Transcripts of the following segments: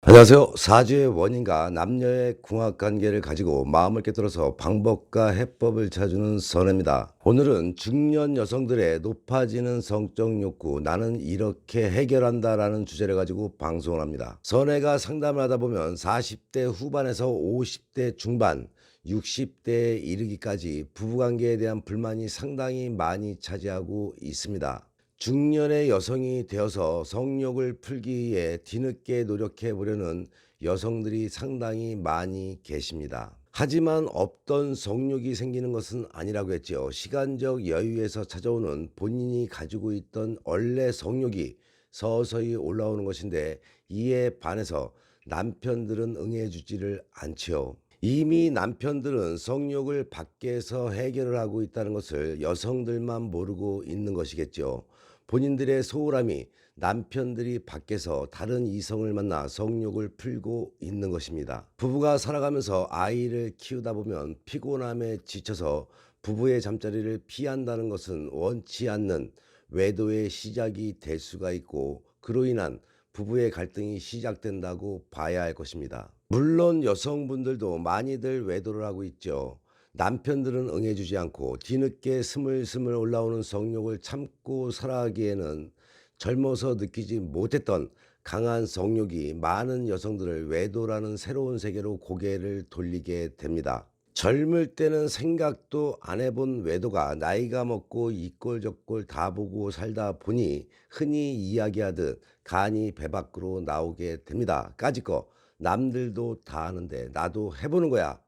안녕하세요. 사주의 원인과 남녀의 궁합관계를 가지고 마음을 꿰뚫어서 방법과 해법을 찾아주는 선혜입니다. 오늘은 중년 여성들의 높아지는 성적 욕구, 나는 이렇게 해결한다라는 주제를 가지고 방송을 합니다. 선혜가 상담을 하다 보면 40대 후반에서 50대 중반, 60대에 이르기까지 부부관계에 대한 불만이 상당히 많이 차지하고 있습니다. 중년의 여성이 되어서 성욕을 풀기 위해 뒤늦게 노력해 보려는 여성들이 상당히 많이 계십니다. 하지만 없던 성욕이 생기는 것은 아니라고 했죠. 시간적 여유에서 찾아오는 본인이 가지고 있던 원래 성욕이 서서히 올라오는 것인데, 이에 반해서 남편들은 응해주지를 않지요. 이미 남편들은 성욕을 밖에서 해결을 하고 있다는 것을 여성들만 모르고 있는 것이겠죠. 본인들의 소홀함이 남편들이 밖에서 다른 이성을 만나 성욕을 풀고 있는 것입니다. 부부가 살아가면서 아이를 키우다 보면 피곤함에 지쳐서 부부의 잠자리를 피한다는 것은 원치 않는 외도의 시작이 될 수가 있고, 그로 인한 부부의 갈등이 시작된다고 봐야 할 것입니다. 물론 여성분들도 많이들 외도를 하고 있죠. 남편들은 응해주지 않고 뒤늦게 스물스물 올라오는 성욕을 참고 살아가기에는 젊어서 느끼지 못했던 강한 성욕이 많은 여성들을 외도라는 새로운 세계로 고개를 돌리게 됩니다. 젊을 때는 생각도 안 해본 외도가 나이가 먹고 이꼴저꼴 다 보고 살다 보니 흔히 이야기하듯 간이 배 밖으로 나오게 됩니다. 까짓거 남들도 다 하는데 나도 해보는 거야.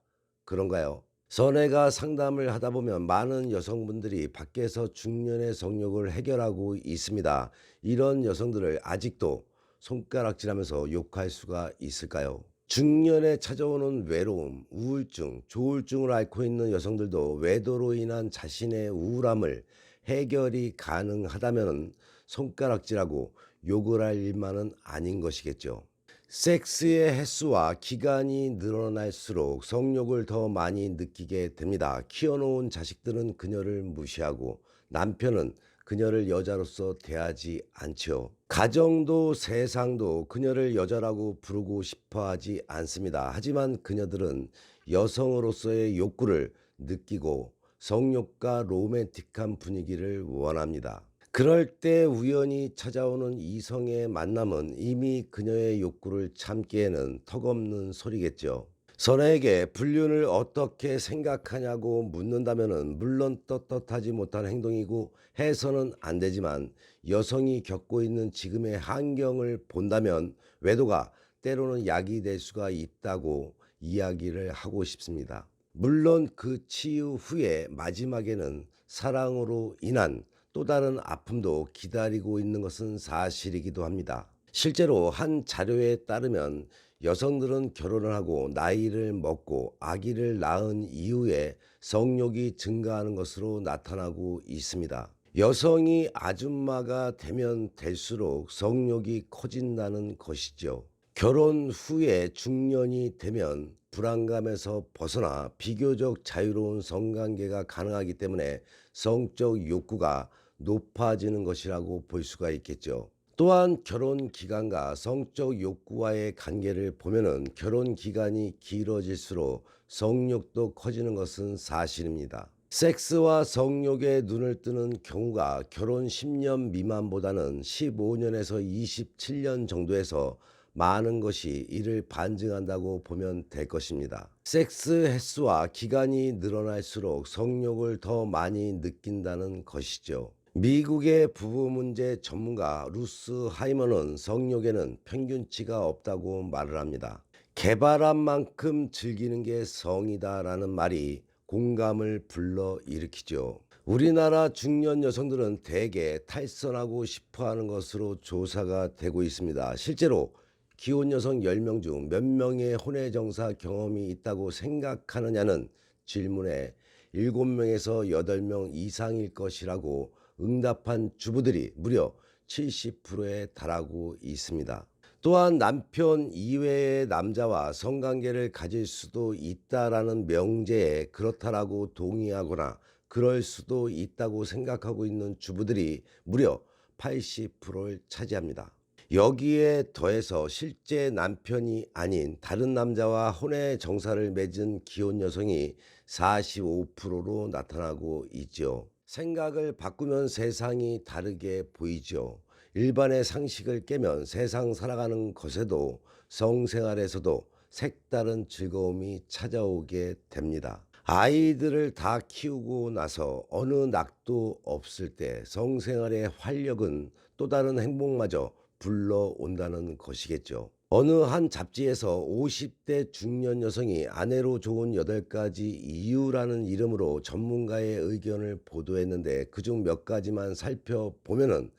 그런가요? 선혜가 상담을 하다 보면 많은 여성분들이 밖에서 중년의 성욕을 해결하고 있습니다. 이런 여성들을 아직도 손가락질하면서 욕할 수가 있을까요? 중년에 찾아오는 외로움, 우울증, 조울증을 앓고 있는 여성들도 외도로 인한 자신의 우울함을 해결이 가능하다면 손가락질하고 욕을 할 일만은 아닌 것이겠죠. 섹스의 횟수와 기간이 늘어날수록 성욕을 더 많이 느끼게 됩니다. 키워놓은 자식들은 그녀를 무시하고 남편은 그녀를 여자로서 대하지 않죠. 가정도 세상도 그녀를 여자라고 부르고 싶어 하지 않습니다. 하지만 그녀들은 여성으로서의 욕구를 느끼고 성욕과 로맨틱한 분위기를 원합니다. 그럴 때 우연히 찾아오는 이성의 만남은 이미 그녀의 욕구를 참기에는 턱없는 소리겠죠. 선아에게 불륜을 어떻게 생각하냐고 묻는다면 물론 떳떳하지 못한 행동이고 해서는 안 되지만, 여성이 겪고 있는 지금의 환경을 본다면 외도가 때로는 약이 될 수가 있다고 이야기를 하고 싶습니다. 물론 그 치유 후에 마지막에는 사랑으로 인한 또 다른 아픔도 기다리고 있는 것은 사실이기도 합니다. 실제로 한 자료에 따르면 여성들은 결혼을 하고 나이를 먹고 아기를 낳은 이후에 성욕이 증가하는 것으로 나타나고 있습니다. 여성이 아줌마가 되면 될수록 성욕이 커진다는 것이죠. 결혼 후에 중년이 되면 불안감에서 벗어나 비교적 자유로운 성관계가 가능하기 때문에 성적 욕구가 높아지는 것이라고 볼 수가 있겠죠. 또한 결혼 기간과 성적 욕구와의 관계를 보면은 결혼 기간이 길어질수록 성욕도 커지는 것은 사실입니다. 섹스와 성욕에 눈을 뜨는 경우가 결혼 10년 미만보다는 15년에서 27년 정도에서 많은 것이 이를 반증한다고 보면 될 것입니다. 섹스 횟수와 기간이 늘어날수록 성욕을 더 많이 느낀다는 것이죠. 미국의 부부 문제 전문가 루스 하이머는 성욕에는 평균치가 없다고 말을 합니다. 개발한 만큼 즐기는 게 성이다라는 말이 공감을 불러일으키죠. 우리나라 중년 여성들은 대개 탈선하고 싶어하는 것으로 조사가 되고 있습니다. 실제로 기혼 여성 10명 중 몇 명의 혼외정사 경험이 있다고 생각하느냐는 질문에 7명에서 8명 이상일 것이라고 응답한 주부들이 무려 70%에 달하고 있습니다. 또한 남편 이외의 남자와 성관계를 가질 수도 있다라는 명제에 그렇다라고 동의하거나 그럴 수도 있다고 생각하고 있는 주부들이 무려 80%를 차지합니다. 여기에 더해서 실제 남편이 아닌 다른 남자와 혼의 정사를 맺은 기혼 여성이 45%로 나타나고 있죠. 생각을 바꾸면 세상이 다르게 보이죠. 일반의 상식을 깨면 세상 살아가는 것에도 성생활에서도 색다른 즐거움이 찾아오게 됩니다. 아이들을 다 키우고 나서 어느 낙도 없을 때 성생활의 활력은 또 다른 행복마저 불러온다는 것이겠죠. 어느 한 잡지에서 50대 중년 여성이 아내로 좋은 8가지 이유라는 이름으로 전문가의 의견을 보도했는데, 그중 몇 가지만 살펴보면은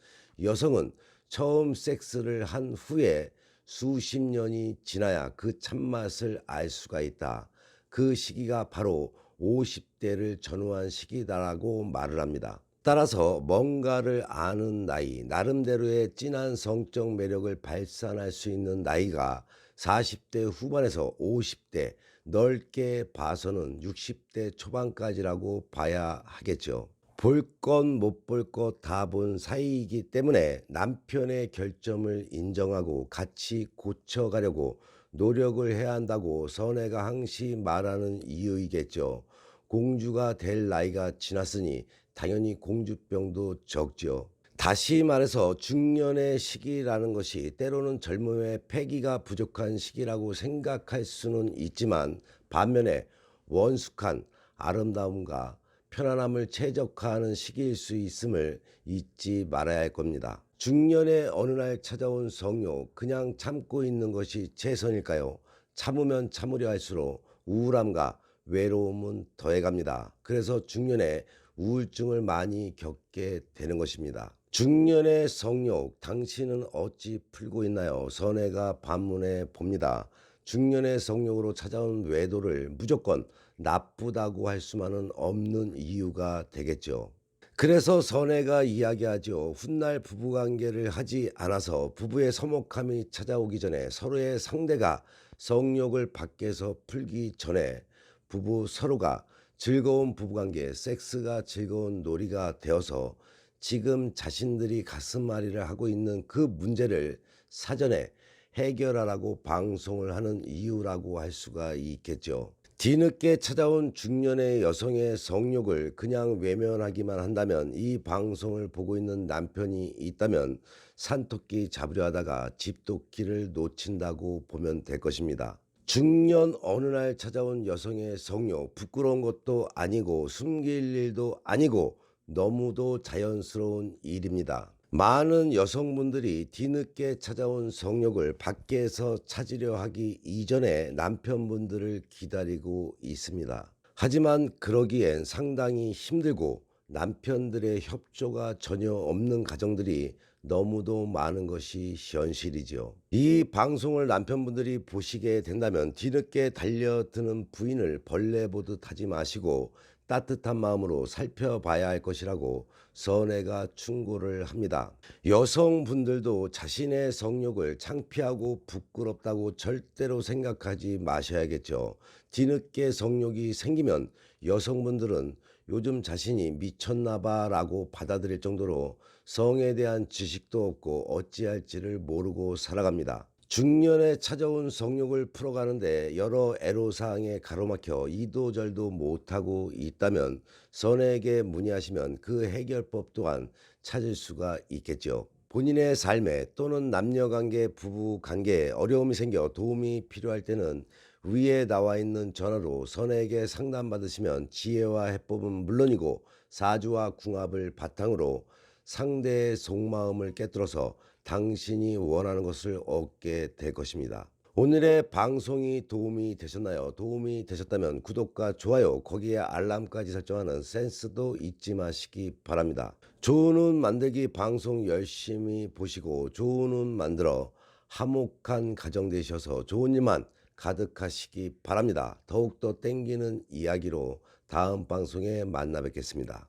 여성은 처음 섹스를 한 후에 수십 년이 지나야 그 참맛을 알 수가 있다. 그 시기가 바로 50대를 전후한 시기다라고 말을 합니다. 따라서 뭔가를 아는 나이, 나름대로의 진한 성적 매력을 발산할 수 있는 나이가 40대 후반에서 50대, 넓게 봐서는 60대 초반까지라고 봐야 하겠죠. 볼 건 못 볼 것 다 본 사이이기 때문에 남편의 결점을 인정하고 같이 고쳐가려고 노력을 해야 한다고 선혜가 항시 말하는 이유이겠죠. 공주가 될 나이가 지났으니 당연히 공주병도 적죠. 다시 말해서 중년의 시기라는 것이 때로는 젊음의 패기가 부족한 시기라고 생각할 수는 있지만, 반면에 원숙한 아름다움과 편안함을 최적화하는 시기일 수 있음을 잊지 말아야 할 겁니다. 중년의 어느 날 찾아온 성욕, 그냥 참고 있는 것이 최선일까요? 참으면 참으려 할수록 우울함과 외로움은 더해갑니다. 그래서 중년에 우울증을 많이 겪게 되는 것입니다. 중년의 성욕, 당신은 어찌 풀고 있나요? 선혜가 반문해 봅니다. 중년의 성욕으로 찾아온 외도를 무조건 나쁘다고 할 수만은 없는 이유가 되겠죠. 그래서 선혜가 이야기하죠. 훗날 부부관계를 하지 않아서 부부의 서먹함이 찾아오기 전에 서로의 상대가 성욕을 밖에서 풀기 전에 부부 서로가 즐거운 부부관계, 섹스가 즐거운 놀이가 되어서 지금 자신들이 가슴앓이를 하고 있는 그 문제를 사전에 해결하라고 방송을 하는 이유라고 할 수가 있겠죠. 뒤늦게 찾아온 중년의 여성의 성욕을 그냥 외면하기만 한다면, 이 방송을 보고 있는 남편이 있다면 산토끼 잡으려 하다가 집도끼를 놓친다고 보면 될 것입니다. 중년 어느 날 찾아온 여성의 성욕, 부끄러운 것도 아니고 숨길 일도 아니고 너무도 자연스러운 일입니다. 많은 여성분들이 뒤늦게 찾아온 성욕을 밖에서 찾으려 하기 이전에 남편분들을 기다리고 있습니다. 하지만 그러기엔 상당히 힘들고 남편들의 협조가 전혀 없는 가정들이 너무도 많은 것이 현실이죠. 이 방송을 남편분들이 보시게 된다면 뒤늦게 달려드는 부인을 벌레 보듯 하지 마시고 따뜻한 마음으로 살펴봐야 할 것이라고 선혜가 충고를 합니다. 여성분들도 자신의 성욕을 창피하고 부끄럽다고 절대로 생각하지 마셔야겠죠. 뒤늦게 성욕이 생기면 여성분들은 요즘 자신이 미쳤나봐 라고 받아들일 정도로 성에 대한 지식도 없고 어찌할지를 모르고 살아갑니다. 중년에 찾아온 성욕을 풀어가는데 여러 애로사항에 가로막혀 이도저도 못하고 있다면 선에게 문의하시면 그 해결법 또한 찾을 수가 있겠죠. 본인의 삶에 또는 남녀관계, 부부관계에 어려움이 생겨 도움이 필요할 때는 위에 나와 있는 전화로 선에게 상담받으시면 지혜와 해법은 물론이고 사주와 궁합을 바탕으로 상대의 속마음을 꿰뚫어서 당신이 원하는 것을 얻게 될 것입니다. 오늘의 방송이 도움이 되셨나요? 도움이 되셨다면 구독과 좋아요, 거기에 알람까지 설정하는 센스도 잊지 마시기 바랍니다. 좋은 옷 만들기 방송 열심히 보시고 좋은 옷 만들어 화목한 가정 되셔서 좋은 일만 가득하시기 바랍니다. 더욱더 땡기는 이야기로 다음 방송에 만나 뵙겠습니다.